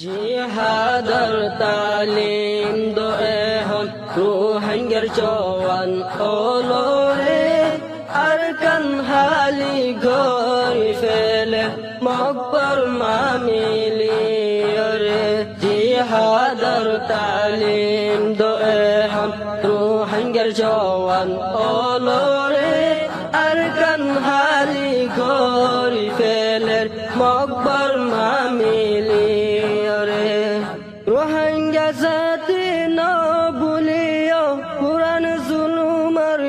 Jihadar talim do ehon ruhangar jawan olore arkan hali gori fele makbar mamili ore jihadar talim do ehon ruhangar jawan olore arkan hali gori fele makbar mamili Rohingya জাতি না ভুলিও পুরান জুলুমের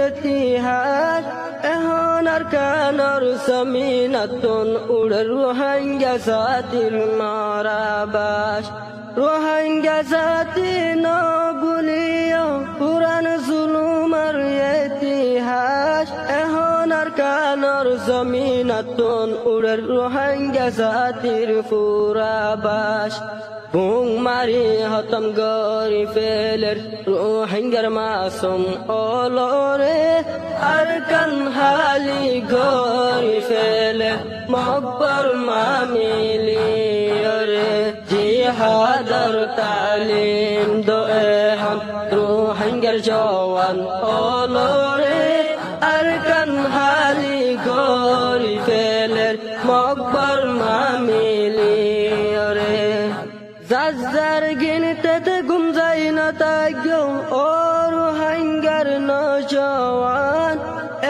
ইতিহাস এখন আর কানর জমিনাতুন উড়ে রোহিঙ্গা জাতির মারাবাস রোহিঙ্গা জাতি না ভুলিও পুরান জুলুমের ইতিহাস এখন আর কানর জমিনাতুন উড়ে রোহিঙ্গা জাতির পুরাবাস বুং মারি হতম গরি ফেলের রোহিঙ্গার মাসুম অলরে আরকান হালি গরি ফেলে মকবর মামিলি রে জিহাদার তালিম দো এহম রোহিঙ্গার জওয়ান অলরে আরকান হালি গরি ফেলের মকবর মামিলি রে Zazzar ginite te gumzai na tagyo oru hangar no jawan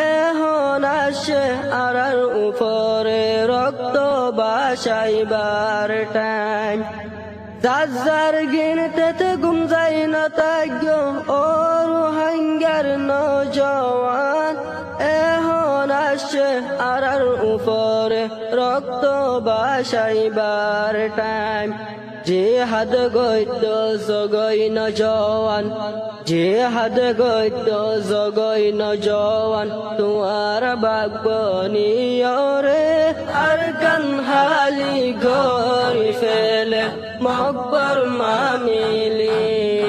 ehon ashe arar upore rokto bashai bar time Zazzar ginite te gumzai na tagyo oru hangar no jawan ehon ashe arar upore rokto bashai bar time Jihad goito zogoi no jawan Jihad goito zogoi no jawan Tuara bagboni yore Arkan hali gori fele Makbar mamili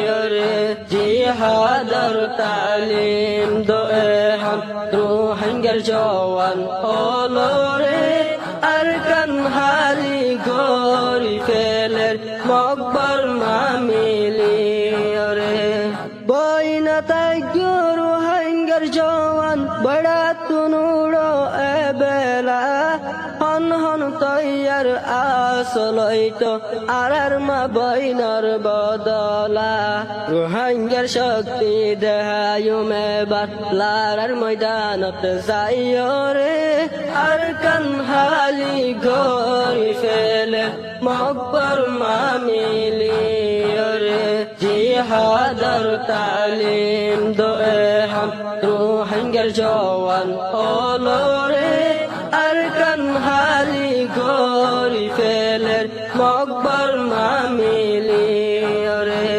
yore Jihadar talim do eham Ruhangar jawan olore Arkan hali gori fele মকবর মামিলি রে Bruyne তাইগর hunger জওয়ান বড়া তুনুড়ো এবেলা হন হন তৈয়ার আসলইতো আরার মা বইনার বদলা রোহিঙ্গার শক্তি দেহায়ু মেবার লারার ময়দানত যাইও রে আরকান হালি গরি ফেলে মকবর মামিলি রে জিহাদার তালিম দো এহম রোহিঙ্গার জওয়ান অলরে আরকান হালি গরি ফেলের মকবর মামিলি রে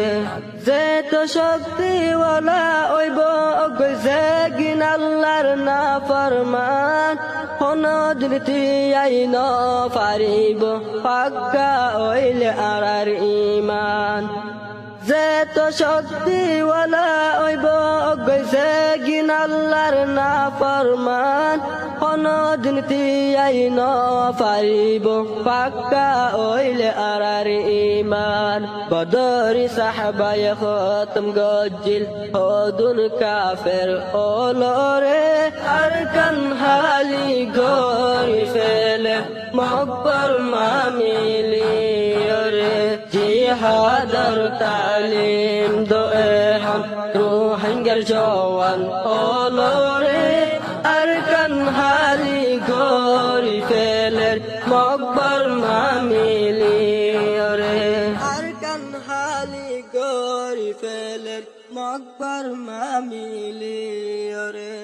যে তো শক্তিওয়ালা ওইব যে গিন আল্লাহর না ফরমান হনদ নীতি আইন পারিব পাক্কা ওইলে আরার ইমান যে তো শক্তিওয়ালা ওইব যে গিন আল্লাহর না ফরমান হনদ নীতি আইন পারিব পাক্কা ওইলে আরার ইমান বদরি সাহাবায়ে খতম গজিল হদুন কাফের অলরে আরকান হালি গরি ফেলে মকবর মামিলি রে জিহাদার তালিম দো এহম রোহিঙ্গার জওয়ান অলরে আরকান হালি গরি ফেলের মকবর মামিলি রে আরকান হালি গরি ফেলের মকবর মামিলি রে